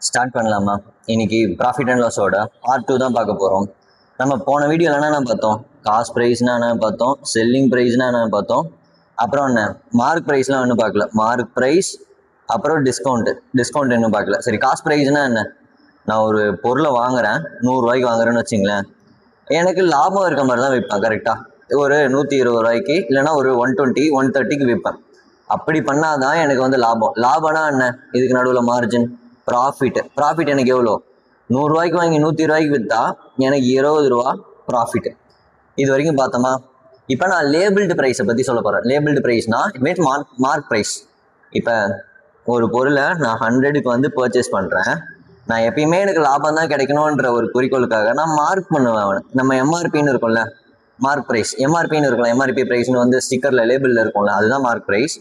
Start பண்ணலாமா? இன்னைக்கு profit and லாஸோட part 2 தான் பார்க்க போகிறோம். நம்ம போன வீடியோவில் என்னென்ன பார்த்தோம்? காஸ்ட் ப்ரைஸ்னா என்ன பார்த்தோம், செல்லிங் ப்ரைஸ்னா என்ன பார்த்தோம், அப்புறம் என்ன மார்க் ப்ரைஸ்லாம் ஒன்றும் பார்க்கல. மார்க் ப்ரைஸ் அப்புறம் டிஸ்கவுண்ட் இன்னும் பார்க்கல. சரி, காஸ்ட் ப்ரைஸ்னா என்ன? நான் ஒரு பொருளை வாங்குறேன், 100 ரூபாய்க்கு வாங்குறேன்னு வச்சிங்களேன், எனக்கு லாபம் இருக்க மாதிரி தான் விற்பேன். கரெக்டாக ஒரு 120 ரூபாய்க்கு இல்லைனா ஒரு 120 130க்கு விற்பேன். அப்படி பண்ணாதான் எனக்கு வந்து லாபம்னா என்ன? இதுக்கு நடுவில் மார்ஜின், ப்ராஃபிட் எனக்கு எவ்வளோ? 100 ரூபாய்க்கு வாங்கி 100 ரூபாய்க்கு விற்றா எனக்கு 20 ரூபா ப்ராஃபிட். இது வரைக்கும் பார்த்தோமா? இப்போ நான் லேபிள்டு ப்ரைஸை பற்றி சொல்ல போகிறேன். லேபிள்டு ப்ரைஸ்னா இட் மீன்ஸ் மார்க் ப்ரைஸ். இப்போ ஒரு பொருளை நான் 100க்கு வந்து பர்ச்சேஸ் பண்ணுறேன். நான் எப்பயுமே எனக்கு லாபம் தான் கிடைக்கணுன்ற ஒரு குறிக்கோளுக்காக நான் மார்க் பண்ணுவேன். அவனை நம்ம எம்ஆர்பின்னு இருக்கும்ல, மார்க் ப்ரைஸ் எம்ஆர்பின்னு இருக்கலாம். எம்ஆர்பி ப்ரைஸ்னு வந்து ஸ்டிக்கரில் லேபிளில் இருக்கும்ல, அதுதான் மார்க் ப்ரைஸ்.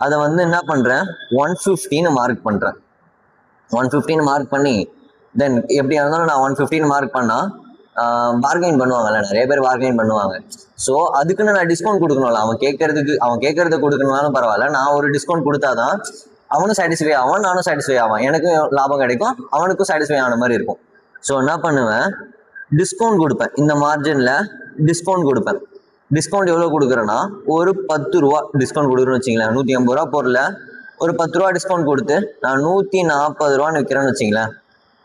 அதை வந்து என்ன பண்ணுறேன், 150ன்னு மார்க் பண்ணுறேன். 150ன்னு மார்க் பண்ணி தென் எப்படியா இருந்தாலும் நான் 150ன்னு மார்க் பண்ணால் பார்கெயின் பண்ணுவாங்கல்ல, நிறைய பேர் பார்கெயின் பண்ணுவாங்க. ஸோ அதுக்குன்னு நான் டிஸ்கவுண்ட் கொடுக்கணும்ல. அவன் கேட்கறத கொடுக்கணும்னாலும் பரவாயில்ல, நான் ஒரு டிஸ்கவுண்ட் கொடுத்தாதான் அவனும் சாட்டிஸ்ஃபை ஆவான், நானும் சாட்டிஸ்ஃபை ஆவான், எனக்கும் லாபம் கிடைக்கும், அவனுக்கும் சாட்டிஸ்ஃபை ஆன மாதிரி இருக்கும். ஸோ என்ன பண்ணுவேன், டிஸ்கவுண்ட் கொடுப்பேன். இந்த மார்ஜினில் டிஸ்கவுண்ட் கொடுப்பேன். டிஸ்கவுண்ட் எவ்வளோ கொடுக்குறேன்னா ஒரு 10 ரூபா டிஸ்கவுண்ட் கொடுக்குறேன்னு வச்சிங்களேன். 150 ரூபா பொருளை ஒரு 10 ரூபா டிஸ்கவுண்ட் கொடுத்து நான் 140 ரூபான்னு விற்கிறேன்னு வச்சிங்களேன்.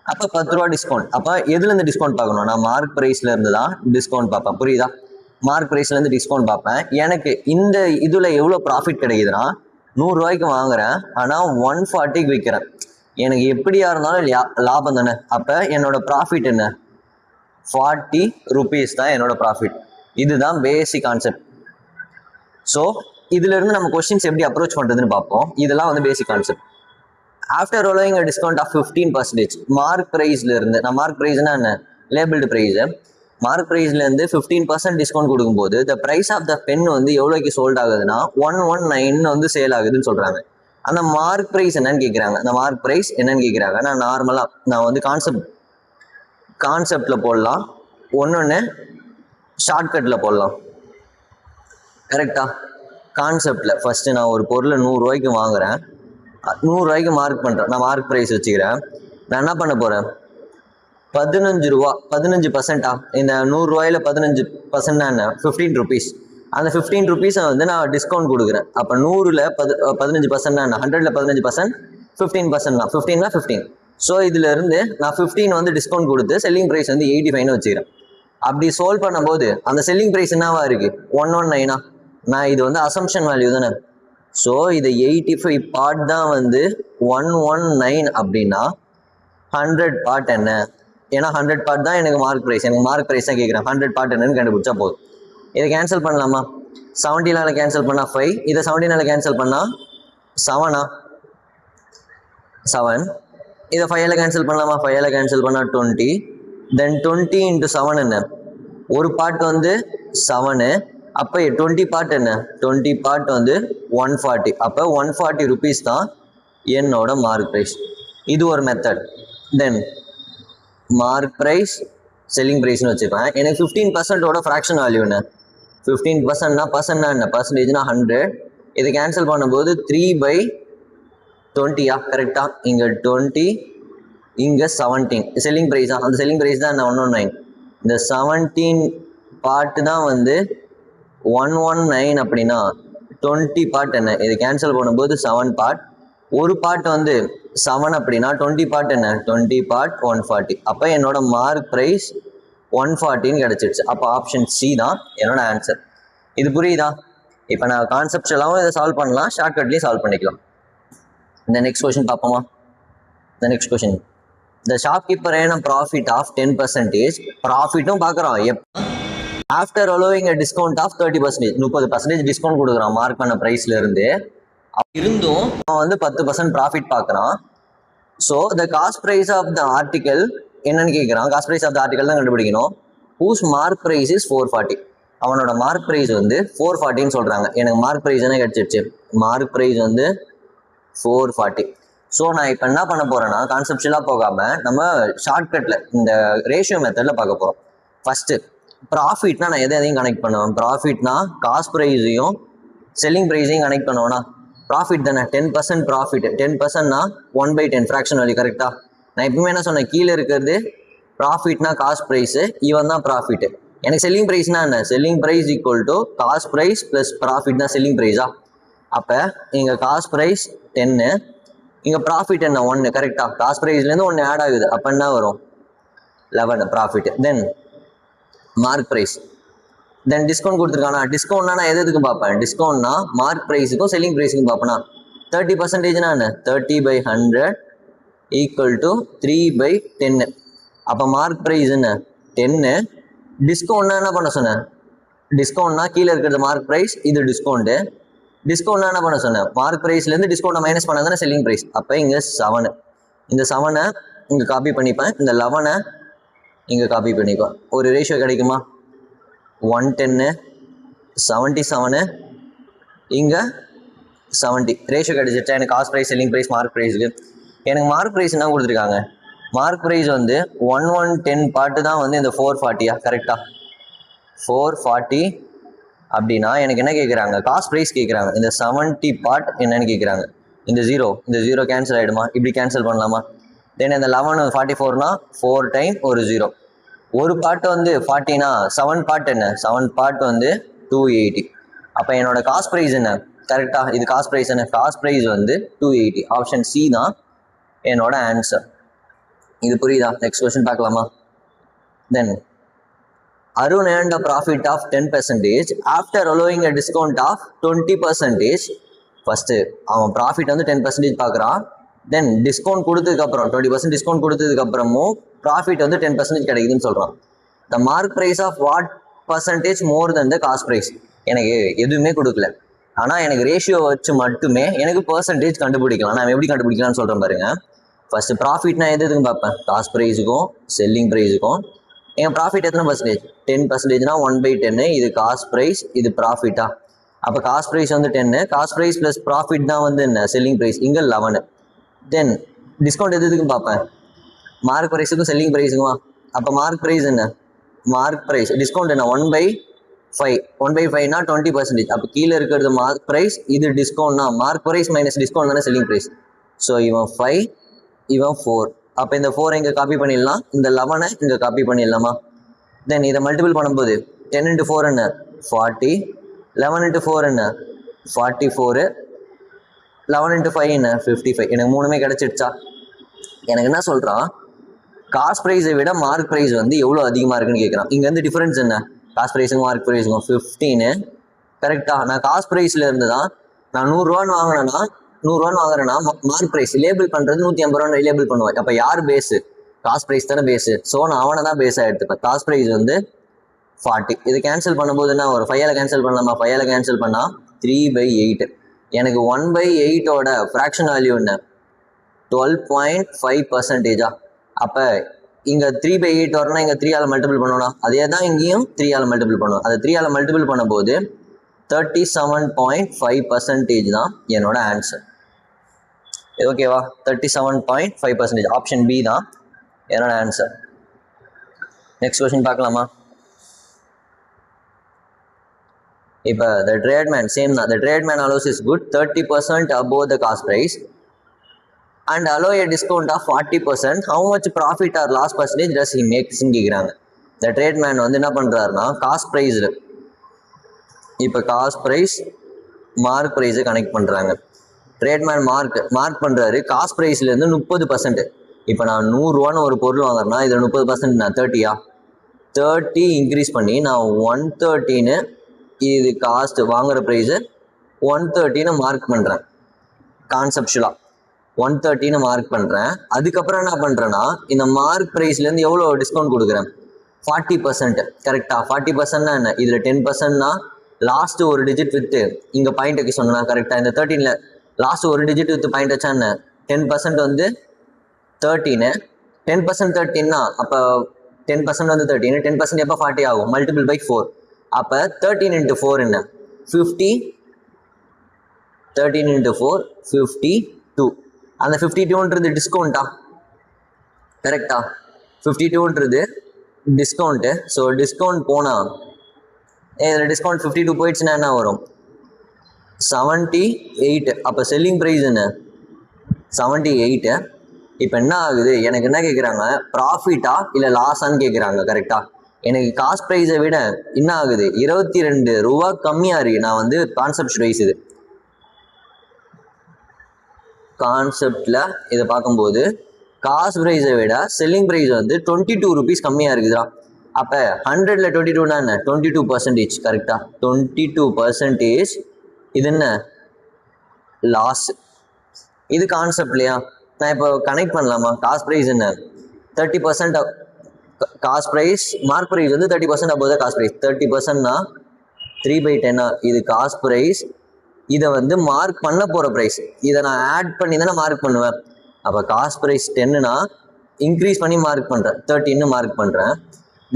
அப்போ 10 ரூபா டிஸ்கவுண்ட். அப்போ எதுலேருந்து டிஸ்கவுண்ட் பார்க்கணும்? நான் மார்க் ப்ரைஸ்லேருந்து தான் டிஸ்கவுண்ட் பார்ப்பேன். புரியுதா? மார்க் ப்ரைஸ்லேருந்து டிஸ்கவுண்ட் பார்ப்பேன். எனக்கு இந்த இதில் எவ்வளோ ப்ராஃபிட் கிடைக்குதுன்னா, 100 ரூபாய்க்கு வாங்குறேன், ஆனால் 140க்கு விற்கிறேன். எனக்கு எப்படியா இருந்தாலும் லாபம் தானே. அப்போ என்னோட ப்ராஃபிட் என்ன? 40 ருபீஸ் தான் என்னோட ப்ராஃபிட். இதுதான் பேசிக் கான்செப்ட். ஸோ இதுலேருந்து நம்ம கொஸ்டின்ஸ் எப்படி அப்ரோச் பண்ணுறதுன்னு பார்ப்போம். இதெல்லாம் வந்து basic concept. After allowing a discount of 15% mark ப்ரைஸ்லேருந்து, நான் மார்க் ப்ரைஸ்னா என்ன, லேபிள்டு ப்ரைஸு, மார்க் ப்ரைஸ்லேருந்து 15% டிஸ்கவுண்ட் கொடுக்கும்போது the price of the pen வந்து எவ்வளோக்கு சோல்ட் ஆகுதுன்னா 119 வந்து சேல் ஆகுதுன்னு சொல்கிறாங்க. அந்த மார்க் ப்ரைஸ் என்னன்னு கேட்குறாங்க. அந்த மார்க் ப்ரைஸ் என்னன்னு கேட்குறாங்க. நான் வந்து கான்செப்டில் போடலாம், ஒன்று ஷார்ட்கட்டில் போடலாம். கரெக்டா? கான்செப்டில் ஃபஸ்ட்டு நான் ஒரு பொருளை 100 ரூபாய்க்கு வாங்குகிறேன், 100 ரூபாய்க்கு மார்க் பண்ணுறேன். நான் மார்க் ப்ரைஸ் வச்சுக்கிறேன். நான் என்ன பண்ண போகிறேன், 15 ரூபா, 15%. இந்த 100 ரூபாயில் 15% என்ன? 15 ருபீஸ். அந்த 15 ருபீஸை வந்து நான் டிஸ்கவுண்ட் கொடுக்குறேன். அப்போ 100ல் 15% என்ன? 100ல் 15%, 15% தான். 15. ஸோ இதிலேருந்து நான் 15 வந்து டிஸ்கவுண்ட் கொடுத்து செல்லிங் ப்ரைஸ் வந்து 85ன்னு வச்சுக்கிறேன். அப்படி சோல்வ் பண்ணும்போது அந்த செல்லிங் ப்ரைஸ் என்னவா இருக்குது? 119. நான் இது வந்து அசம்ஷன் வேல்யூ தானே. ஸோ இதை 85 பார்ட் தான் வந்து 119 அப்படின்னா 100 பார்ட் என்ன? ஏன்னா 100 பார்ட் தான் எனக்கு மார்க் ப்ரைஸ். எனக்கு மார்க் ப்ரைஸ் தான் கேட்குறேன். 100 பார்ட் என்னன்னு கண்டுபிடிச்சா போதும். இதை கேன்சல் பண்ணலாமா? 70 கேன்சல் பண்ணால் 5, இதை 70 கேன்சல் பண்ணால் 7. இதை 5 கேன்சல் பண்ணலாமா? 5 கேன்சல் பண்ணால் 20. தென் 20 × 7 என்ன? ஒரு பார்ட் வந்து 7. அப்போ 20 பார்ட் என்ன? 20 பார்ட் வந்து 140. அப்போ 140 ருபீஸ் தான் என்னோட மார்க் ப்ரைஸ். இது ஒரு method. Then mark price selling ப்ரைஸ்னு வச்சுப்பேன். எனக்கு 15%ஓட ஃப்ராக்ஷன் வேல்யூ என்ன? 15%னா பர்சன்ட்னா என்ன? பர்சன்டேஜ்னா 100. இதை கேன்சல் பண்ணும்போது 3/20. கரெக்டாக? இங்கே 20, இங்கே 17. செல்லிங் ப்ரைஸா? அந்த செல்லிங் ப்ரைஸ் தான் என்ன? 119. இந்த 17 பார்ட்டு தான் வந்து 119 அப்படின்னா 20 பார்ட் என்ன? இது கேன்சல் பண்ணும்போது 7 பார்ட். ஒரு பார்ட் வந்து 7 அப்படின்னா 20 பார்ட் என்ன? 20 பார்ட் 140. அப்போ என்னோட மார்க் ப்ரைஸ் 140ன்னு கிடச்சிடுச்சு. அப்போ ஆப்ஷன் சி தான் என்னோட ஆன்சர். இது புரியுதா? இப்போ நான் கான்செப்ட்லாம் இதை சால்வ் பண்ணலாம், ஷார்ட்கட்லேயும் சால்வ் பண்ணிக்கலாம். இந்த நெக்ஸ்ட் கொஸ்டின் பார்ப்போமா? இந்த next question, the shopkeeper earn profit of 10%. ப்ராஃபிட்டும் பார்க்குறோம். After allowing a discount of 30%, 30% discount கொடுக்குறான் மார்க் பண்ண ப்ரைஸ்ல இருந்து. இருந்தும் அவன் வந்து 10% ப்ராஃபிட் பார்க்குறான். So the cost price of the article என்னன்னு கேட்குறான். Cost price of the article தான் கண்டுபிடிக்கணும். Whose mark price is 440. அவனோட மார்க் ப்ரைஸ் வந்து 440ன்னு சொல்கிறாங்க. எனக்கு மார்க் ப்ரைஸ் என்ன கிடச்சிருச்சு? மார்க் ப்ரைஸ் வந்து 440. ஸோ நான் இப்போ என்ன பண்ண போகிறேன்னா, கான்செப்ஷுவலாக போகாமல் நம்ம ஷார்ட்கட்டில் இந்த ரேஷியோ மெத்தடில் பார்க்க போகிறோம். ஃபஸ்ட்டு ப்ராஃபிட்னா நான் எதையும் கனெக்ட் பண்ணுவேன். ப்ராஃபிட்னா காஸ்ட் ப்ரைஸையும் செல்லிங் ப்ரைஸையும் கனெக்ட் பண்ணுவேன்னா ப்ராஃபிட் தானே. 10% ப்ராஃபிட். 10%னா 1/10 fraction value. கரெக்டாக? நான் எப்பவுமே என்ன சொன்னேன், கீழே இருக்கிறது ப்ராஃபிட்னா காஸ்ட் ப்ரைஸு, இவன் தான் ப்ராஃபிட்டு. எனக்கு செல்லிங் ப்ரைஸ்னா என்ன, selling price equal to cost price plus profit தான் செல்லிங் ப்ரைஸா. அப்போ இங்கே காஸ்ட் ப்ரைஸ் 10, இங்கே ப்ராஃபிட் என்ன 1, கரெக்டாக. காஸ்ட் ப்ரைஸ்லேருந்து 1 ஆட் ஆகுது, அப்போ என்ன வரும் 11 ப்ராஃபிட். தென் மார்க் ப்ரைஸ், தென் டிஸ்கவுண்ட் கொடுத்துருக்கானா, டிஸ்கவுண்ட்னா நான் எதுக்கும் பார்ப்பேன், டிஸ்கவுண்ட்னா மார்க் ப்ரைஸுக்கும் செல்லிங் ப்ரைஸுக்கும் பார்ப்பேனா. 30%னா என்ன, 30/100 ஈக்குவல் டு 3/10. அப்போ மார்க் ப்ரைஸ் என்ன 10, டிஸ்கவுண்ட்னா என்ன பண்ண சொன்னேன், டிஸ்கவுண்ட்னா கீழே இருக்கிறது மார்க் ப்ரைஸ், இது டிஸ்கவுண்ட்டு. டிஸ்கவுண்ட்னா என்ன பண்ண சொன்னேன், மார்க் ப்ரைஸ்லேருந்து டிஸ்கவுண்ட்டை மைனஸ் பண்ணால் தானே செல்லிங் ப்ரைஸ். அப்போ இங்கே 7, இந்த 7 இங்கே காப்பி பண்ணிப்பேன், இந்த 11 இங்கே காப்பி பண்ணிப்பேன். ஒரு ரேஷியோ கிடைக்குமா, 110, 77, இங்கே 70 ரேஷியோ கிடைச்சிட்டா எனக்கு cost price, selling price, mark ப்ரைஸுக்கு. எனக்கு மார்க் ப்ரைஸ் என்ன கொடுத்துருக்காங்க, மார்க் ப்ரைஸ் வந்து 110 பார்ட்டு தான் வந்து இந்த 440, கரெக்டாக 440. அப்படின்னா எனக்கு என்ன கேட்குறாங்க, காஸ்ட் ப்ரைஸ் கேட்குறாங்க. இந்த 70 பார்ட் என்னன்னு கேட்குறாங்க. இந்த ஜீரோ கேன்சல் ஆகிடுமா, இப்படி கேன்சல் பண்ணலாமா. தென் இந்த 11 44னா 4 டைம் ஒரு 0. ஒரு பார்ட் வந்து 40னா 7 பார்ட் என்ன, 7 பார்ட் வந்து 280. அப்போ என்னோட காஸ்ட் ப்ரைஸ் என்ன, கரெக்டாக இது காஸ்ட் ப்ரைஸ் என்ன, காஸ்ட் ப்ரைஸ் வந்து 280. ஆப்ஷன் சி தான் என்னோட ஆன்சர். இது புரியுதா. நெக்ஸ்ட் கொஸ்டின் பார்க்கலாமா. தென் Arun earned a profit of 10% after allowing a discount of 20%. First அவன் ப்ராஃபிட் வந்து 10% பார்க்குறான். தென் டிஸ்கவுண்ட் கொடுத்ததுக்கப்புறம் 20% டிஸ்கவுண்ட் கொடுத்ததுக்கப்புறமும் ப்ராஃபிட் வந்து 10% கிடைக்குதுன்னு சொல்கிறான். The mark price of what percentage more then the cost price. எனக்கு எதுவுமே கொடுக்கல, ஆனால் எனக்கு ரேஷியோ வச்சு மட்டுமே எனக்கு பர்சன்டேஜ் கண்டுபிடிக்கலாம். நான் எப்படி கண்டுபிடிக்கலாம்னு சொல்கிறேன் பாருங்க. ஃபர்ஸ்ட் ப்ராஃபிட்னா எதுக்கும் பார்ப்பேன், காஸ்ட் ப்ரைஸுக்கும் செல்லிங் ப்ரைஸுக்கும். என் ப்ராஃபிட் எத்தனை பர்சன்டேஜ், 10%னா 1/10, இது காஸ்ட் ப்ரைஸ், இது ப்ராஃபிட்டா. அப்போ காஸ்ட் ப்ரைஸ் வந்து 10, காஸ்ட் ப்ரைஸ் ப்ளஸ் ப்ராஃபிட் தான் வந்து என்ன செல்லிங் ப்ரைஸ், இங்கே 11. தென் டிஸ்கவுண்ட் எதுக்கும் பார்ப்பேன், மார்க் ப்ரைஸுக்கும் செல்லிங் ப்ரைஸுக்குமா. அப்போ மார்க் ப்ரைஸ் என்ன, மார்க் ப்ரைஸ் டிஸ்கவுண்ட் என்ன 1/5, 1/5னா 20%. அப்போ கீழே இருக்கிறது மார்க் ப்ரைஸ், இது டிஸ்கவுண்ட்னா மார்க் ப்ரைஸ் மைனஸ் டிஸ்கவுண்ட் தானே செல்லிங் ப்ரைஸ். ஸோ இவன் 5, இவன் 4. அப்போ இந்த 4 இங்கே காப்பி பண்ணிடலாம், இந்த 11 இங்கே காப்பி பண்ணிடலாமா. தென் இதை மல்டிபிள் பண்ணும்போது 10 × 4 என்ன 40, 11 × 4 என்ன 44, 11 × 5 என்ன 55. எனக்கு மூணுமே கிடச்சிடுச்சா. எனக்கு என்ன சொல்கிறான், காஸ்ட் ப்ரைஸை விட மார்க் ப்ரைஸ் வந்து எவ்வளோ அதிகமாக இருக்குன்னு கேட்குறான். இங்கே வந்து டிஃப்ரென்ஸ் என்ன, காஸ்ட் ப்ரைஸுக்கும் மார்க் ப்ரைஸுக்கும் 15, கரெக்டாக. நான் காஸ்ட் ப்ரைஸில் இருந்து தான் நான் 100 வாங்கினேன்னா 100 வாங்குறேன்னா மார்க் ப்ரைஸ் லேபிள் பண்ணுறது 150 லேபிள் பண்ணுவேன். அப்போ யார் பேஸு, காஸ்ட் ப்ரைஸ் தானே பேஸு. ஸோ நான் அவனை தான் பேஸாக எடுத்துப்பேன். காஸ்ட் ப்ரைஸ் வந்து 40. இது கேன்சல் பண்ணும்போது என்ன ஒரு 5ஆல் கேன்சல் பண்ணலாமா, 5ஆல் கேன்சல் பண்ணால் 3/8. எனக்கு 1/8ஓட ஃப்ராக்ஷன் வேல்யூ என்ன 12.5%. அப்போ இங்கே 3/8 வரணும்னா இங்கே 3ஆல் மல்டிபிள் பண்ணணும். அதே தான் இங்கேயும் 3ஆல் மல்டிபிள் பண்ணணும். அதை 3ஆல் மல்டிபிள் பண்ணும்போது 37.5% தான் என்னோட ஆன்சர். ஓகேவா, 37.5%. ஆப்ஷன் பி தான் என்னோட ஆன்சர். நெக்ஸ்ட் கொஸ்டின் பார்க்கலாமா. இப்போ the tradesman சேம் தான். The tradesman allows his good 30% above the cost price and allow a discount of 40%. How much profit or loss percentage does he make கேட்குறாங்க. The tradesman வந்து என்ன பண்ணுறாருன்னா காஸ்ட் ப்ரைஸில், இப்போ cost price mark ப்ரைஸை connect பண்ணுறாங்க. Tradesman mark பண்ணுறாரு cost ப்ரைஸ்லேருந்து 30%. இப்போ நான் 100 ஒரு பொருள் வாங்குறேன்னா இதில் 30% நான் 30 இன்க்ரீஸ் பண்ணி நான் 130, இது காஸ்ட் வாங்குகிற ப்ரைஸு 130 மார்க் பண்ணுறேன். கான்செப்ஷுவலாக 130 மார்க் பண்ணுறேன். அதுக்கப்புறம் என்ன பண்ணுறேன்னா இந்த மார்க் ப்ரைஸ்லேருந்து எவ்வளோ டிஸ்கவுண்ட் கொடுக்குறேன், 40%. கரெக்டாக 40%னா என்ன, இதில் 10%னா லாஸ்ட்டு ஒரு டிஜிட் வித்து இங்கே பாயிண்ட் வைக்க சொன்னா கரெக்டாக. இந்த 13ல் லாஸ்ட் ஒரு டிஜிட் வித்து பாயிண்ட் வச்சா என்ன 10% வந்து 13, 10% 13னா அப்போ 10% வந்து 13, 10% எப்போ 40 ஆகும், மல்டிபிள் பை 4. அப்போ 13 × 4 என்ன 50, 13 × 4 52. அந்த 52ன்றது டிஸ்கவுண்ட்டா, கரெக்டா. 52ன்றது டிஸ்கவுண்ட்டு. ஸோ டிஸ்கவுண்ட் போனால் இதில் டிஸ்கவுண்ட் 52 போயிடுச்சுன்னா என்ன வரும் 78. அப்போ செல்லிங் ப்ரைஸ் என்ன 78. இப்போ என்ன ஆகுது, எனக்கு என்ன கேட்குறாங்க, ப்ராஃபிட்டா இல்லை லாஸான்னு கேட்குறாங்க. கரெக்டாக எனக்கு காஸ்ட் ப்ரைஸை விட என்ன ஆகுது, 22 ரூபா கம்மியாக இருக்குது. நான் வந்து கான்செப்ட் வைஸ் இது கான்செப்டில் இதை பார்க்கும்போது காஸ்ட் ப்ரைஸை விட செல்லிங் ப்ரைஸ் வந்து 22 rupees கம்மியாக இருக்குதுடா. அப்போ 100ல் 22னா என்ன, 22%. கரெக்டாக 22%. இது என்ன, லாஸ். இது கான்செப்ட் இல்லையா? நான் இப்போ கனெக்ட் பண்ணலாமா? காஸ்ட் ப்ரைஸ் என்ன, 30% காஸ்ட் ப்ரைஸ், மார்க் ப்ரைஸ் வந்து 30% அப்போ தான் காஸ்ட் ப்ரைஸ். 30%னா 3/10. இது காஸ்ட் ப்ரைஸ், இதை வந்து மார்க் பண்ண போகிற ப்ரைஸ், இதை நான் ஆட் பண்ணி தானே மார்க் பண்ணுவேன். அப்போ காஸ்ட் ப்ரைஸ் 10னா இன்க்ரீஸ் பண்ணி மார்க் பண்ணுறேன், 13 மார்க் பண்ணுறேன்.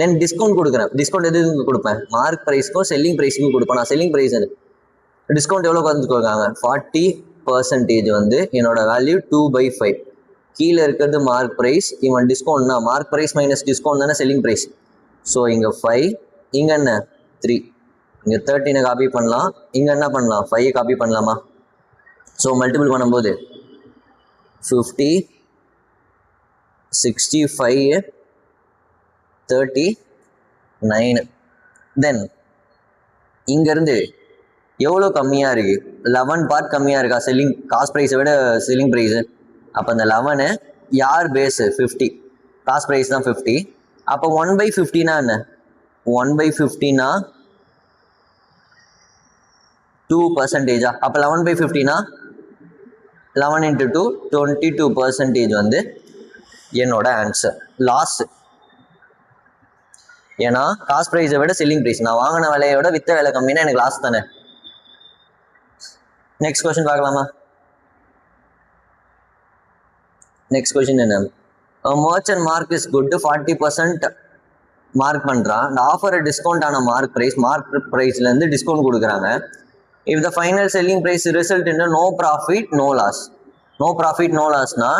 தென் டிஸ்கவுண்ட் கொடுக்குறேன். டிஸ்கவுண்ட் எது கொடுப்பேன், மார்க் ப்ரைஸ்க்கும் செல்லிங் ப்ரைஸ்க்கும் கொடுப்பேன். நான் செல்லிங் ப்ரைஸ் டிஸ்கவுண்ட் எவ்வளோ கொடுத்துருக்காங்க, 40% வந்து என்னோட வேல்யூ 2/5. கீழே இருக்கிறது மார்க் ப்ரைஸ், இவன் டிஸ்கவுண்ட்னா மார்க் ப்ரைஸ் மைனஸ் டிஸ்கவுண்ட் தானே செல்லிங் ப்ரைஸ். ஸோ இங்கே 5, இங்கே என்ன 3, இங்கே 13 காப்பி பண்ணலாம், இங்கே என்ன பண்ணலாம் 5 காப்பி பண்ணலாமா? ஸோ மல்டிபிள் பண்ணும்போது 50, 65, 39. தென் இங்கேருந்து எவ்வளோ கம்மியாக இருக்குது, 11 பார்ட் கம்மியாக இருக்கா செல்லிங் காஸ்ட் ப்ரைஸை விட செல்லிங் ப்ரைஸு. அப்போ இந்த 11 யார் பேஸு, 50. காஸ்ட் ப்ரைஸ் தான் 50. அப்போ 1/50னா என்ன, 1/50னா 2%. அப்போ 11/50னா 11 × 2 22% வந்து என்னோட ஆன்சர். லாஸ். ஏன்னா காஸ்ட் ப்ரைஸை விட செல்லிங் ப்ரைஸ், நான் வாங்கின விலையை விட விற்ற விலை கம்மினா எனக்கு லாஸ் தானே. நெக்ஸ்ட் கொஸ்டின் பார்க்கலாமா? நெக்ஸ்ட் கொஸ்டின் என்ன, merchant mark is good 40% mark பண்ணுறான். அந்த ஆஃபரை டிஸ்கவுண்ட் ஆன மார்க் ப்ரைஸ்லேருந்து டிஸ்கவுண்ட் கொடுக்குறாங்க. If the final selling price result in no profit no loss. No profit no லாஸ்னா,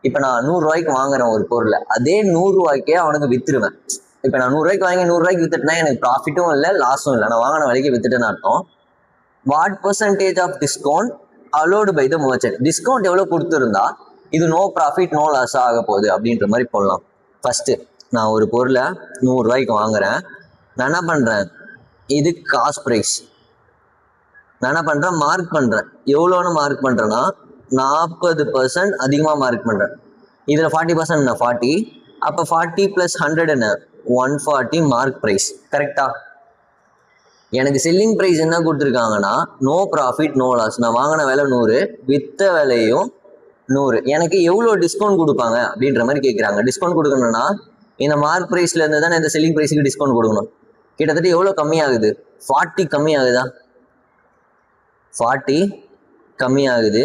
இப்போ நான் 100 ரூபாய்க்கு வாங்குறேன் ஒரு பொருளை, அதே 100 ரூபாய்க்கே அவனுக்கு விற்றுருவேன். இப்போ நான் 100 ரூபாய்க்கு வாங்கி 100 ரூபாய்க்கு வித்துட்டேன்னா எனக்கு ப்ராஃபிட்டும் இல்லை லாஸும் இல்லை, நான் வாங்கின விலைக்கு வித்துட்டேன்னு அர்த்தம். What percentage of discount allowed by the merchant. Discount எவ்வளோ கொடுத்துருந்தா இது நோ ப்ராஃபிட் நோ லாஸ் ஆக போகுது அப்படின்ற மாதிரி போடலாம். ஃபஸ்ட்டு நான் ஒரு பொருளை 100 ரூபாய்க்கு வாங்குறேன், நான் என்ன பண்ணுறேன், இது காஸ்ட் ப்ரைஸ், நான் என்ன பண்ணுறேன் மார்க் பண்ணுறேன். எவ்வளோன்னு மார்க் பண்ணுறேன்னா 40% அதிகமாக மார்க் பண்ணுறேன். இதில் 40% என்ன 40. அப்போ 40 + 100 என்ன 140 மார்க் ப்ரைஸ். கரெக்டாக எனக்கு செல்லிங் ப்ரைஸ் என்ன கொடுத்துருக்காங்கன்னா நோ ப்ராஃபிட் நோ லாஸ். நான் வாங்கின விலை 100, விற்ற விலையும் 100. எனக்கு எவ்வளோ டிஸ்கவுண்ட் கொடுப்பாங்க அப்படின்ற மாதிரி கேட்குறாங்க. டிஸ்கவுண்ட் கொடுக்கணும்னா இந்த மார்க் ப்ரைஸ்லேருந்து தானே இந்த செல்லிங் ப்ரைஸுக்கு டிஸ்கவுண்ட் கொடுக்கணும். கிட்டத்தட்ட எவ்வளோ கம்மியாகுது, 40 கம்மியாகுதா, 40 கம்மியாகுது.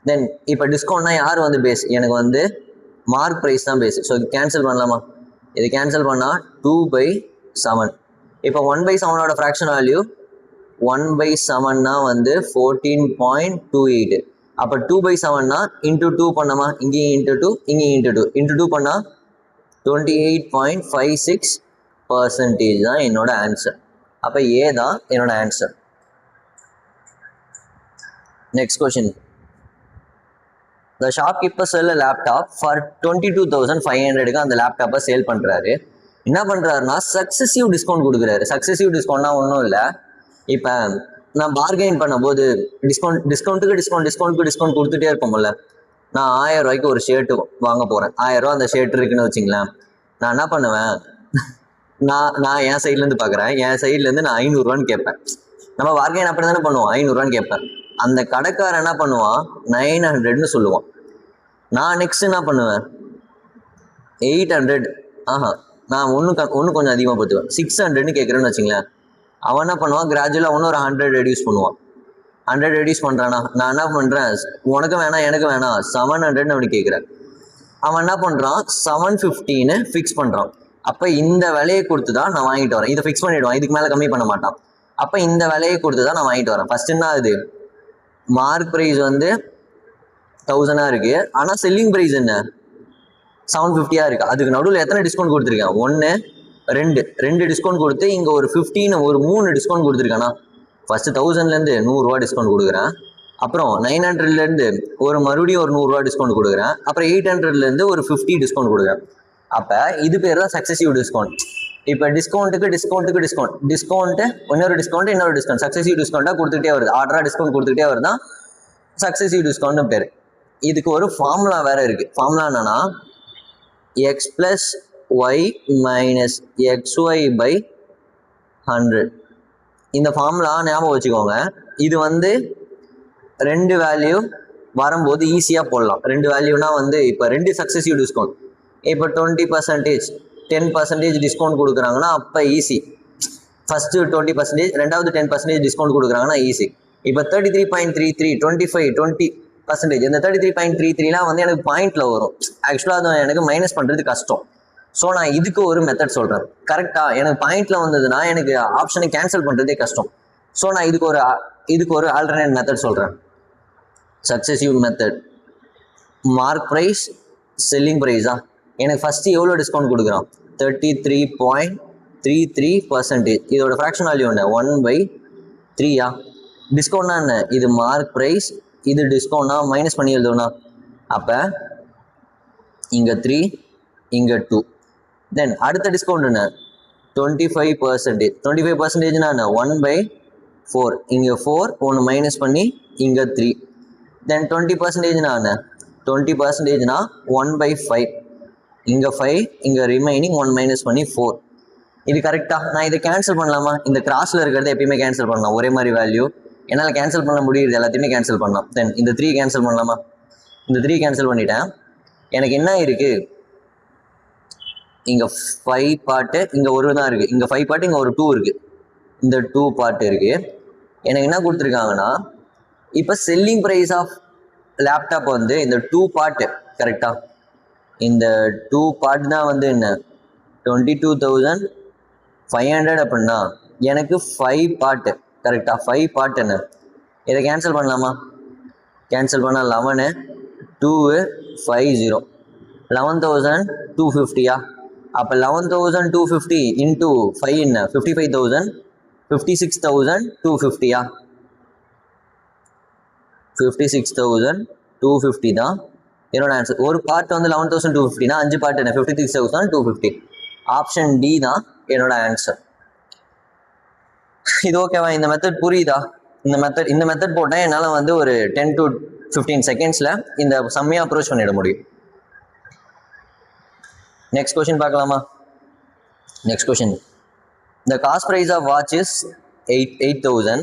தென் இப்போ டிஸ்கவுண்ட்னா யார் வந்து பேஸ், எனக்கு வந்து மார்க் ப்ரைஸ் தான் பேஸ். ஸோ இது கேன்சல் பண்ணலாமா? இது கேன்சல் பண்ணால் 2/7. இப்போ 1/7ஓட ஃப்ராக்ஷன் வேல்யூ 1/7னா வந்து 14.28. அப்போ 2/7னா இன்ட்டு 2 பண்ணாமா, இங்கேயும் இன்ட்டு 2 இங்கேயும் இன்ட்டு 2 பண்ணால் 28.56% தான் என்னோட ஆன்சர். அப்போ ஏ தான் என்னோட ஆன்சர். Next question, the shopkeeper sell laptop for 22,500க்கு அந்த லேப்டாப்பை சேல் பண்ணுறாரு. என்ன பண்ணுறாருன்னா சக்ஸஸிவ் டிஸ்கவுண்ட் கொடுக்குறாரு. சக்ஸஸிவ் டிஸ்கவுண்ட்னா ஒன்றும் இல்லை, இப்போ நான் பார்கெயின் பண்ணும்போது டிஸ்கவுண்ட்டுக்கு டிஸ்கவுண்ட் கொடுத்துட்டே இருப்போம்ல. நான் 1000 ரூபாய்க்கு ஒரு ஷர்ட்டு வாங்க போகிறேன், 1000 ரூபா அந்த ஷர்ட் இருக்குன்னு வச்சுங்களேன். நான் என்ன பண்ணுவேன், நான் என் சைட்லேருந்து பார்க்குறேன், என் சைட்லேருந்து நான் 500 ரூபான்னு கேட்பேன். நம்ம பார்கெயின் அப்படி தானே பண்ணுவோம், 500 ரூபான்னு கேட்பேன். அந்த கடைக்காரன் என்ன பண்ணுவான் 900ன்னு சொல்லுவான். நான் நெக்ஸ்ட் என்ன பண்ணுவேன் 800, நான் ஒன்று கொஞ்சம் அதிகமாக பார்த்துவேன் 600ன்னு கேட்குறேன்னு வச்சுங்களேன். அவன் என்ன பண்ணுவான் கிராஜுவலாக இன்னொரு 100 ரெடியூஸ் பண்ணுவான். 100 ரெடியூஸ் பண்ணுறானா, நான் என்ன பண்ணுறேன் உனக்கு வேணாம் எனக்கு வேணாம் 700ன்னு அவனுக்கு கேட்குறேன். அவன் என்ன பண்ணுறான் 750ன்னு ஃபிக்ஸ் பண்ணுறான். அப்போ இந்த விலையை கொடுத்து தான் நான் வாங்கிட்டு வரேன். இதை ஃபிக்ஸ் பண்ணிவிடுவான், இதுக்கு மேலே கம்மி பண்ண மாட்டான். அப்போ இந்த விலையை கொடுத்து தான் நான் வாங்கிட்டு வரேன். ஃபஸ்ட்டு என்ன ஆகுது, மார்க் ப்ரைஸ் வந்து 1000 இருக்குது, ஆனால் செல்லிங் ப்ரைஸ் என்ன 750 இருக்குது. அதுக்கு நடுவில் எத்தனை டிஸ்கவுண்ட் கொடுத்துருக்கேன், 1 2 டிஸ்கவுண்ட் கொடுத்து இங்கே ஒரு 15 ஒரு 3 டிஸ்கவுண்ட் கொடுத்துருக்கேன்னா. ஃபஸ்ட்டு 1000லேருந்து 100 ரூபா டிஸ்கவுண்ட் கொடுக்குறேன், அப்புறம் 900லேருந்து ஒரு மறுபடியும் ஒரு 100 ரூபா டிஸ்கவுண்ட் கொடுக்குறேன். அப்புறம் 800லேருந்து ஒரு 50 டிஸ்கவுண்ட் கொடுக்குறேன். அப்போ இது பேர் தான் சக்ஸஸிவ் டிஸ்கவுண்ட். இப்போ டிஸ்கவுண்ட்டுக்கு இன்னொரு டிஸ்கவுண்ட் சக்ஸஸிவ் டிஸ்கவுண்ட்டாக கொடுத்துக்கிட்டே வருது. ஆர்டராக டிஸ்கவுண்ட் கொடுத்துக்கிட்டே வருதான் சக்ஸஸிவ் டிஸ்கவுண்ட்னு பேர். இதுக்கு ஒரு ஃபார்முலா வேற இருக்கு. ஃபார்முலா என்னன்னா x plus y minus xy by 100. இந்த ஃபார்முலா ஞாபகம் வச்சுக்கோங்க. இது வந்து ரெண்டு வேல்யூ வரும்போது ஈஸியாக போடலாம். ரெண்டு வேல்யூனா வந்து இப்போ ரெண்டு சக்ஸஸிவ் டிஸ்கவுண்ட், இப்போ 20%, 10% டிஸ்கவுண்ட் கொடுக்குறாங்கன்னா அப்போ ஈஸி. ஃபர்ஸ்ட் 20%, ரெண்டாவது 10% டிஸ்கவுண்ட் கொடுக்குறாங்கன்னா ஈஸி. இப்போ 33.33, 25, 20%. இந்த 33.33லாம் வந்து எனக்கு பாயிண்ட்ல வரும். ஆக்சுவலாக அது எனக்கு மைனஸ் பண்ணுறது கஷ்டம். ஸோ நான் இதுக்கு ஒரு மெத்தட் சொல்கிறேன். கரெக்டாக எனக்கு பாயிண்ட்ல வந்ததுன்னா எனக்கு ஆப்ஷனை கேன்சல் பண்ணுறதே கஷ்டம். ஸோ நான் இதுக்கு ஒரு ஆல்டர்னேட் மெத்தட் சொல்கிறேன். Successive method. Mark price, selling ப்ரைஸா எனக்கு ஃபஸ்ட்டு எவ்வளோ டிஸ்கவுண்ட் கொடுக்குறான்? 33.33%. இதோட ஃப்ராக்ஷன் வேல்யூ என்ன? 1/3. டிஸ்கவுண்ட்னா என்ன? இது மார்க் ப்ரைஸ், இது டிஸ்கவுண்ட்னா மைனஸ் பண்ணி எழுதுனா அப்போ இங்கே 3, இங்கே 2. தென் அடுத்த டிஸ்கவுண்ட் என்ன? 25%. 25%னா என்ன? 1/4. இங்கே 4 ஒன்று மைனஸ் பண்ணி இங்கே 3. தென் 20%னா என்ன? 20%னா 1/5. இங்கே 5, இங்கே ரிமைனிங் 1 மைனஸ் பண்ணி 4. இது கரெக்டாக? நான் இதை கேன்சல் பண்ணலாமா? இந்த கிராஸில் இருக்கிறத எப்பயுமே கேன்சல் பண்ணலாம். ஒரே மாதிரி வேல்யூ என்னால் கேன்சல் பண்ண முடியுது, எல்லாத்தையுமே கேன்சல் பண்ணலாம். தென் இந்த 3 கேன்சல் பண்ணலாமா? இந்த 3 கேன்சல் பண்ணிட்டேன். எனக்கு என்ன இருக்குது? இங்கே 5 பார்ட்டு, இங்கே ஒரு தான் இருக்குது. இங்கே 5 பார்ட்டு, இங்கே ஒரு 2 இருக்குது. இந்த 2 பார்ட்டு இருக்குது. எனக்கு என்ன கொடுத்துருக்காங்கன்னா இப்போ செல்லிங் ப்ரைஸ் ஆஃப் லேப்டாப் வந்து இந்த 2 பார்ட்டு கரெக்டாக. இந்த 2 பார்ட் தான் வந்து என்ன? 22,500 அப்படின்னா எனக்கு 5 பார்ட்டு கரெக்டாக. 5 பார்ட் என்ன? இதை கேன்சல் பண்ணலாமா? கேன்சல் பண்ணால் 11, 2, 50, 11,250. அப்போ 11,250 இன்ட்டு 5 என்ன? 55,000, 56,250. 56,250 தான் என்னோட ஆன்சர். ஒரு பார்ட் வந்து 11,250னா 5 பார்ட் என்ன? 56,250. ஆப்ஷன் டி தான் என்னோட ஆன்சர். இது ஓகேவா? இந்த மெத்தட் புரியுதா? இந்த மெத்தட் போட்டால் என்னால் வந்து ஒரு 10 to 15 செகண்ட்ஸில் இந்த செம்மையை அப்ரோச் பண்ணிட முடியும். நெக்ஸ்ட் கொஸ்டின் பார்க்கலாமா? Next question. The cost price of watch is 8,000.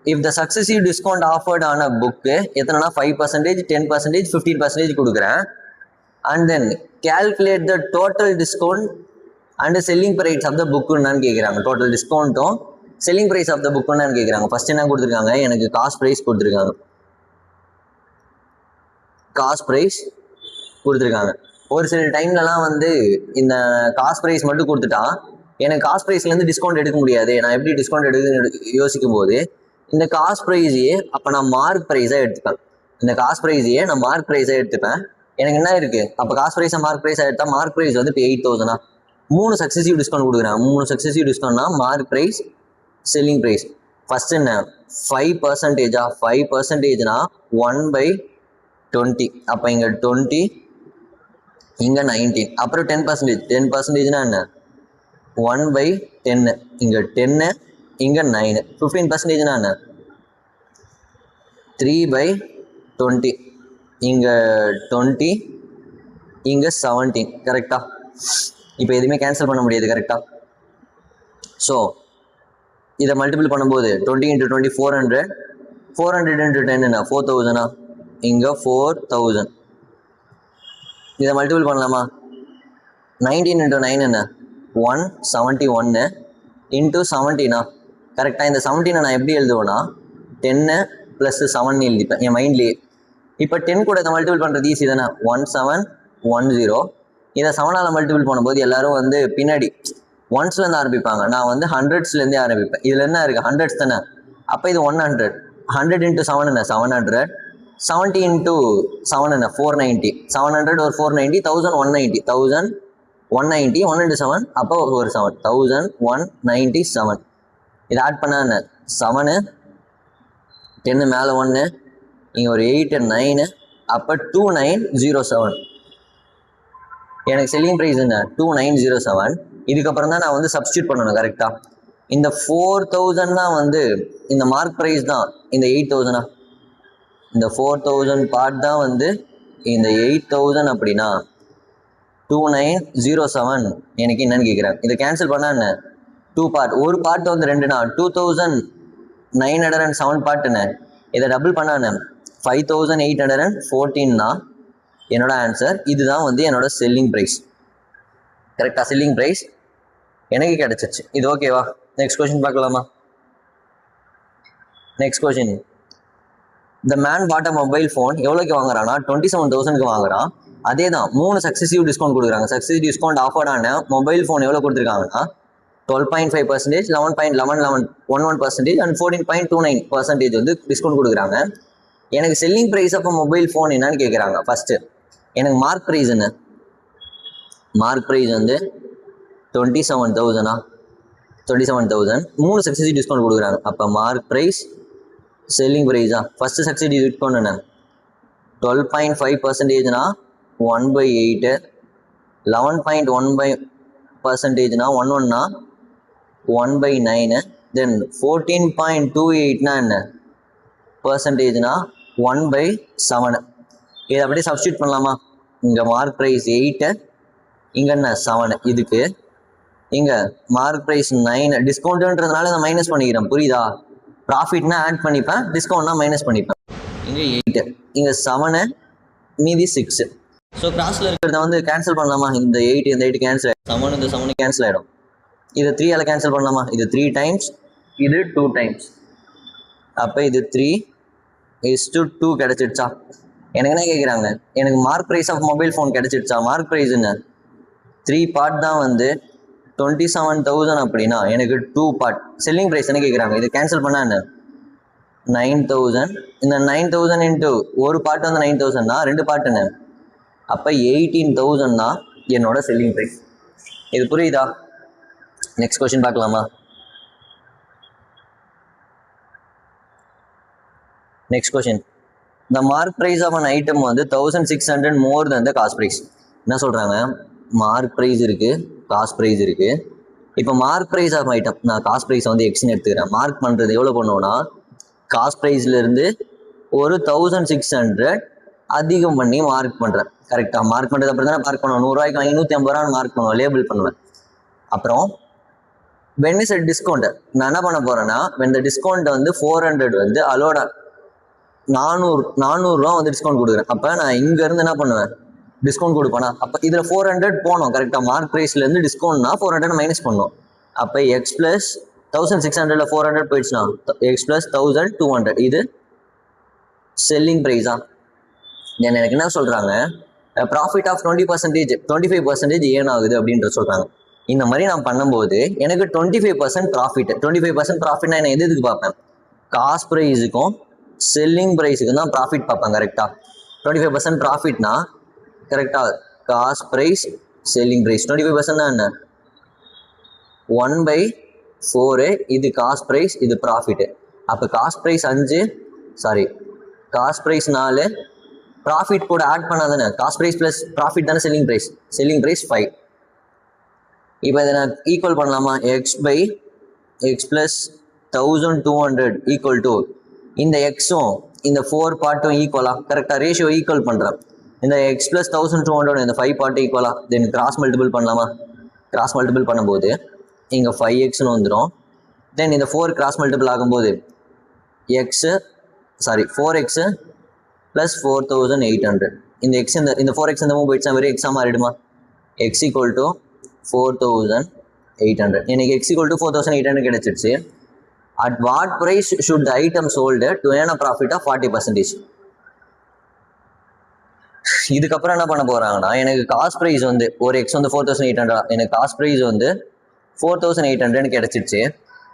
If the successive discount offered on a book எத்தனைனா 5%, 10%, 15% கொடுக்குறேன். And then calculate the total discount and selling price of the book என்னன்னு கேட்குறாங்க. Total டிஸ்கவுண்ட்டும் selling price of the book என்னன்னு கேட்குறாங்க. First என்ன கொடுத்துருக்காங்க? எனக்கு cost price கொடுத்துருக்காங்க. காஸ்ட் ப்ரைஸ் கொடுத்துருக்காங்க. ஒரு சில டைம்லலாம் வந்து இந்த காஸ்ட் ப்ரைஸ் மட்டும் கொடுத்துட்டா எனக்கு காஸ்ட் ப்ரைஸ்லேருந்து டிஸ்கவுண்ட் எடுக்க முடியாது. நான் எப்படி டிஸ்கவுண்ட் யோசிக்கும் போது இந்த காஸ்ட் ப்ரைஸையே அப்போ நான் மார்க் ப்ரைஸாக எடுத்துப்பேன். இந்த காஸ்ட் ப்ரைஸையே நான் மார்க் ப்ரைஸாக எடுத்துப்பேன். எனக்கு என்ன இருக்குது? அப்போ காஸ்ட் ப்ரைஸை மார்க் ப்ரைஸாக எடுத்தால் மார்க் ப்ரைஸ் வந்து இப்போ 8,000. 3 சக்ஸஸிவ் டிஸ்கவுண்ட் கொடுக்குறேன். 3 சக்ஸஸிவ் டிஸ்கவுண்ட்னா mark price, selling price. First என்ன? 5%. 5%னா 1/20. அப்போ இங்கே 20, இங்கே 19. அப்புறம் 10%. 10%னா என்ன? 1/10. இங்கே 10, இங்கே 9. 15%னா என்ன? 3/20. இங்கே 20, இங்கே 17. கரெக்டா? இப்போ எதுவுமே கேன்சல் பண்ண முடியாது. கரெக்டா? ஸோ இதை மல்டிபிள் பண்ணும்போது 20 × 20 400. 400 × 10 என்ன? 4,000. இங்கே 4,000. இதை மல்டிபிள் பண்ணலாமா? 19 × 9 என்ன? 171 இன்ட்டு 17. கரெக்டாக? இந்த 17 நான் எப்படி எழுதுவேன்னா 10 + 7 எழுதிப்பேன் என் மைண்ட்லேயே. இப்போ 10 கூட இதை மல்டிபிள் பண்ணுறது ஈஸி தானே? 1710. இதை 7ஆல் மல்டிபிள் பண்ணும்போது எல்லாரும் வந்து பின்னாடி ஒன்ஸ்லேருந்து ஆரம்பிப்பாங்க. நான் வந்து ஹண்ட்ரட்ஸ்லேருந்தே ஆரம்பிப்பேன். இதில் என்ன இருக்குது? ஹண்ட்ரட்ஸ் தானே. அப்போ இது 100. 100 × 7 என்ன? 700. 70 × 7 என்ன? 490. 700 ஒரு 490, 1190. 1190, 1 × 7 அப்போ ஒரு 7, 1197. இதை ஆட் பண்ண என்ன? 7, 10 மேலே 1, இங்கே ஒரு 8 9 அப்போ 2907. எனக்கு செல்லிங் ப்ரைஸ் என்ன 2907. இதுக்கப்புறம் தான் நான் வந்து சப்ஸ்டியூட் பண்ணணும் கரெக்டாக. இந்த 4000 தான் வந்து இந்த மார்க் ப்ரைஸ் தான் இந்த 8000. இந்த 4000 பார்ட் தான் வந்து இந்த 8000 அப்படின்னா 2907 எனக்கு என்னன்னு கேட்குறேன். இதை கேன்சல் பண்ணா என்ன 2 பார்ட், ஒரு பார்ட் வந்து 2னா 2907 பார்ட்டுன்னு. இதை டபுள் பண்ணா என்ன 5814 என்னோட ஆன்சர். இதுதான் வந்து என்னோட செல்லிங் ப்ரைஸ். கரெக்டாக செல்லிங் ப்ரைஸ் எனக்கு கிடைச்சிச்சு. இது ஓகேவா? நெக்ஸ்ட் கொஸ்டின் பார்க்கலாமா? Next question, the man bought a mobile phone எவ்வளோக்கு வாங்குறான்னா 27,000க்கு வாங்குறான். அதே தான் 3 சக்ஸஸிவ் டிஸ்கவுண்ட் கொடுக்குறாங்க. சக்ஸஸிவ் டிஸ்கவுண்ட் ஆஃபர்டான மொபைல் ஃபோன் எவ்வளோ கொடுத்துருக்காங்கன்னா 12.5%, 11.11% அண்ட் 14.29% வந்து டிஸ்கவுண்ட் கொடுக்குறாங்க. எனக்கு செல்லிங் ப்ரைஸ் அப்போ மொபைல் ஃபோன் என்னன்னு கேட்குறாங்க. ஃபஸ்ட்டு எனக்கு மார்க் ப்ரைஸ் என்ன? மார்க் ப்ரைஸ் வந்து 27,000. 27,000 3 சக்ஸஸிவ் டிஸ்கவுண்ட் கொடுக்குறாங்க. அப்போ மார்க் ப்ரைஸ் செல்லிங் ப்ரைஸா? ஃபஸ்ட்டு சக்ஸஸிவ் டிஸ்கவுண்ட் என்ன 12.5%, 1/8, 11.1% 1/9, தென் 14.28 என்ன பர்சன்டேஜ்னா 1/7. இதை அப்படியே சப்ஸ்டியூட் பண்ணலாமா? இங்கே மார்க் ப்ரைஸ் 8, இங்கே என்ன 7. இதுக்கு இங்கே மார்க் ப்ரைஸ் 9. டிஸ்கவுண்ட்டுன்றதுனால நான் மைனஸ் பண்ணிக்கிறேன், புரியுதா? ப்ராஃபிட்னா ஆட் பண்ணிப்பேன், டிஸ்கவுண்ட்னா மைனஸ் பண்ணிப்பேன். இங்கே 8, இங்கே 7, மீதி 6. ஸோ கிராஸில் இருக்கிறத வந்து கேன்சல் பண்ணலாமா? இந்த 8 இந்த 8 கேன்சல் ஆகிடும், 7 இந்த 7 கேன்சல் ஆகிடும். இதை 3ஆல் கேன்சல் பண்ணலாமா? இது 3 டைம்ஸ், இது 2 டைம்ஸ். அப்போ இது 3:2 கிடச்சிடுச்சா? எனக்கு என்ன கேட்குறாங்க, எனக்கு mark price of mobile phone கிடச்சிடுச்சா? மார்க் ப்ரைஸ் என்ன 3 பார்ட் தான் வந்து 27,000 அப்படின்னா எனக்கு 2 பார்ட். செல்லிங் ப்ரைஸ் என்ன கேட்குறாங்க, இதை கேன்சல் பண்ணா என்ன 9,000. இந்த 9,000 இன்ட்டு ஒரு பார்ட் வந்து 9,000னா 2 பார்ட் என்ன, அப்போ 18,000 தான் என்னோட செல்லிங் ப்ரைஸ். இது புரியுதா? நெக்ஸ்ட் கொஸ்டின் பார்க்கலாமா? Next question, the mark price of an item வந்து 1600 more then the cost price. என்ன சொல்கிறாங்க, மார்க் ப்ரைஸ் இருக்குது, காஸ்ட் ப்ரைஸ் இருக்குது. இப்போ மார்க் ப்ரைஸ் ஆஃப் ஐட்டம், நான் காஸ்ட் ப்ரைஸை வந்து எக்ஸ்ன்னு எடுத்துக்கிறேன். மார்க் பண்ணுறது எவ்வளோ பண்ணுவோன்னா காஸ்ட் ப்ரைஸ்லேருந்து ஒரு 1600 அதிகம் பண்ணி மார்க் பண்ணுறேன். கரெக்டாக மார்க் பண்ணுறது அப்புறம் தானே மார்க் பண்ணுவேன். 100 ரூபாய்க்கு வாங்கி 150 ரூபான்னு மார்க் பண்ணுவேன், லேபிள் பண்ணுவேன். அப்புறம் when is a discount, நான் என்ன பண்ண போகிறேன்னா when the discount வந்து 400 வந்து அலோட 400 ரூபா வந்து டிஸ்கவுண்ட் கொடுக்குறேன். அப்போ நான் இங்கேருந்து என்ன பண்ணுவேன், டிஸ்கவுண்ட் கொடுப்பேனா? அப்போ இதில் 400 போனோம். கரெக்டாக மார்க் ப்ரைஸ்லேருந்து டிஸ்கவுண்ட்னா 400 மைனஸ் பண்ணோம். அப்போ எக்ஸ் ப்ளஸ் 1600 400 போயிடுச்சுன்னா எக்ஸ் ப்ளஸ் 1200. இது செல்லிங் ப்ரைஸா? தென் எனக்கு என்ன சொல்கிறாங்க, ப்ராஃபிட் ஆஃப் 20%, 25% ஏன் ஆகுது அப்படின்ற சொல்கிறாங்க. இந்த மாதிரி நான் பண்ணும்போது எனக்கு 25% ப்ராஃபிட். 25% ப்ராஃபிட்னா நான் எதுக்கு பார்ப்பேன், காஸ்ட் ப்ரைஸுக்கும் செல்லிங் ப்ரைஸுக்கும் தான் ப்ராஃபிட் பார்ப்பேன். கரெக்டாக 25% ப்ராஃபிட்னா கரெக்டாக காஸ்ட் ப்ரைஸ் செல்லிங் ப்ரைஸ் 25% தான் என்ன 1/4. இது காஸ்ட் ப்ரைஸ், இது ப்ராஃபிட்டு. அப்போ cost price 5, sorry cost price 4, profit கூட ஆட் பண்ணாதானே காஸ்ட் ப்ரைஸ் ப்ளஸ் ப்ராஃபிட் தானே செல்லிங் ப்ரைஸ். Selling price 5. இப்போ இதை நான் ஈக்குவல் பண்ணலாமா, எக்ஸ் ப்ளஸ் 1200 ஈக்குவல் டு இந்த எக்ஸும் இந்த 4 பார்ட்டும் ஈக்குவலா? கரெக்டாக ரேஷியோ ஈக்குவல் பண்ணுறேன். இந்த எக்ஸ் ப்ளஸ் 1200 இந்த 5 பார்ட்டு ஈக்குவலா? தென் கிராஸ் மல்டிபிள் பண்ணலாமா? கிராஸ் மல்டிபிள் பண்ணும்போது இங்கே 5xன்னு வந்துடும். தென் இந்த 4 கிராஸ் மல்டிபிள் ஆகும்போது எக்ஸு சாரி 4x ப்ளஸ் 4800. இந்த எக்ஸ் இந்த 4x இந்த மூவ் போயிடுச்சா வெறும் எக்ஸாக மாறிடுமா? X equal to 4800. எனக்கு எக்ஸ் ஈக்குவல் டு 4800 கிடைச்சிடுச்சு. At what price should the item sold to earn a profit of 40%? இதுக்கப்புறம் என்ன பண்ண போகிறாங்கன்னா எனக்கு காஸ்ட் ப்ரைஸ் வந்து ஒரு எக்ஸ் வந்து 4800, எனக்கு காஸ்ட் ப்ரைஸ் வந்து 4800 கிடைச்சிடுச்சு.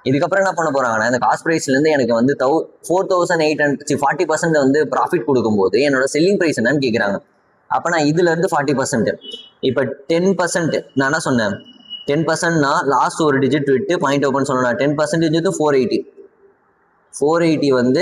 இதுக்கப்புறம் என்ன பண்ண போகிறாங்கன்னா இந்த காஸ்ட் ப்ரைஸ்லேருந்து எனக்கு வந்து 4800 40% வந்து ப்ராஃபிட் கொடுக்கும்போது என்னோட செல்லிங் ப்ரைஸ் என்னன்னு கேட்குறாங்க. அப்போ நான் இதுலேருந்து 40%, இப்போ 10% நான் என்ன சொன்னேன், 10%னா லாஸ்ட் ஒரு டிஜிட் விட்டு பாயிண்ட் ஓப்பன் சொன்னேன். 10% 480 வந்து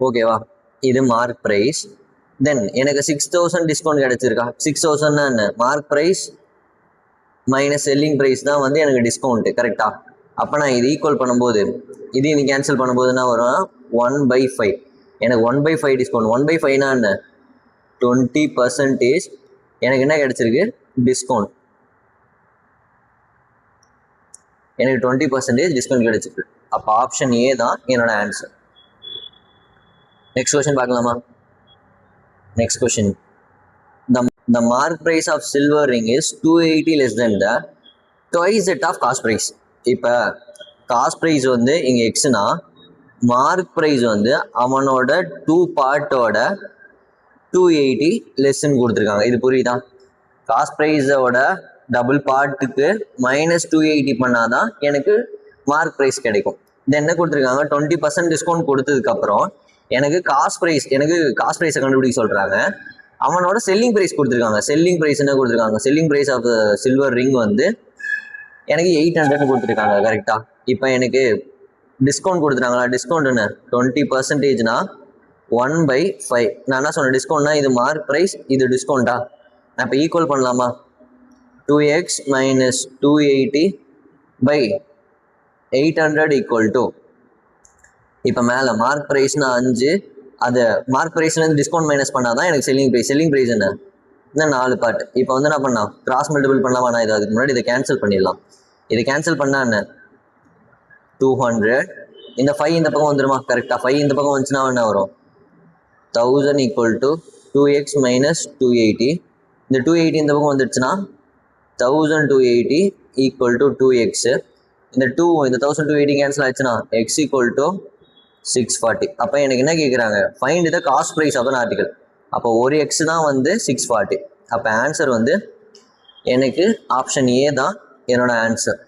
ஓகேவா? இது மார்க் ப்ரைஸ். தென் எனக்கு 6000 டிஸ்கவுண்ட் கிடைச்சிருக்கா? 6000 என்ன? Mark price minus selling price தான் வந்து எனக்கு டிஸ்கவுண்ட்டு, கரெக்டா? அப்போ நான் இது ஈக்குவல் பண்ணும்போது இது நீ கேன்சல் பண்ணும்போது என்ன வரும்? 1/5. எனக்கு 1/5 டிஸ்கவுண்ட். 1/5னா என்ன? 20% எனக்கு என்ன கிடைச்சிருக்கு? டிஸ்கவுண்ட். எனக்கு 20% டிஸ்கவுண்ட் கிடைச்சிருக்கு. அப்போ ஆப்ஷன் ஏ தான் என்னோட ஆன்சர். நெக்ஸ்ட் கொஸ்டின் பார்க்கலாமா? Next question. The mark price of silver ring is 280 less than the twice that of cost price. இப்போ காஸ்ட் ப்ரைஸ் வந்து இங்கே எக்ஸ்னா மார்க் ப்ரைஸ் வந்து அவனோட 2 பார்ட்டோட 280 லெஸ்ன்னு கொடுத்துருக்காங்க. இது புரியுதா? காஸ்ட் ப்ரைஸோட டபுள் பார்ட்டுக்கு மைனஸ் 280 பண்ணாதான் எனக்கு மார்க் ப்ரைஸ் கிடைக்கும். இது என்ன கொடுத்துருக்காங்க? 20% டிஸ்கவுண்ட் கொடுத்ததுக்கப்புறம் எனக்கு காஸ்ட் ப்ரைஸை கண்டுபிடிக்க சொல்கிறாங்க. அவனோட செல்லிங் ப்ரைஸ் கொடுத்துருக்காங்க. செல்லிங் ப்ரைஸ் என்ன கொடுத்துருக்காங்க? Selling price of silver ring வந்து எனக்கு 800 கொடுத்துருக்காங்க, கரெக்டாக? இப்போ எனக்கு டிஸ்கவுண்ட் கொடுத்துருக்காங்களா? டிஸ்கவுண்ட் என்ன? 20%னா 1/5. நான் என்ன சொன்னேன்? டிஸ்கவுண்ட்னா இது மார்க் ப்ரைஸ், இது டிஸ்கவுண்ட்டா? நான் இப்போ ஈக்குவல் பண்ணலாமா? 2x minus 280 by 800 equal to, இப்போ மேலே மார்க் ப்ரைஸ்னா 5, அது மார்க் ப்ரைஸ்லேருந்து டிஸ்கவுண்ட் மைனஸ் பண்ணால் தான் எனக்கு செல்லிங் ப்ரைஸ். செல்லிங் ப்ரைஸ் என்ன? இந்த 4 பார்ட். இப்போ வந்து என்ன பண்ணலாம்? கிராஸ் மல்டிபிள் பண்ணலாமா? நான் இது அதுக்கு முன்னாடி இதை கேன்சல் பண்ணிடலாம். இதை கேன்சல் பண்ணால் என்ன? 200. இந்த 5 இந்த பக்கம் வந்துடுமா? கரெக்டாக 5 இந்த பக்கம் வந்துச்சுன்னா என்ன வரும்? 1000 equal to 2x minus 280. இந்த 280 இந்த பக்கம் வந்துடுச்சுன்னா 1280 equal to 2x. இந்த 1280 கேன்சல் ஆச்சுன்னா x equal to 640. அப்போ எனக்கு என்ன கேட்குறாங்க? Find the cost price of an article. அப்போ ஒரு எக்ஸ் தான் வந்து 640. அப்போ ஆன்சர் வந்து எனக்கு ஆப்ஷன் ஏ தான் என்னோட ஆன்சர்.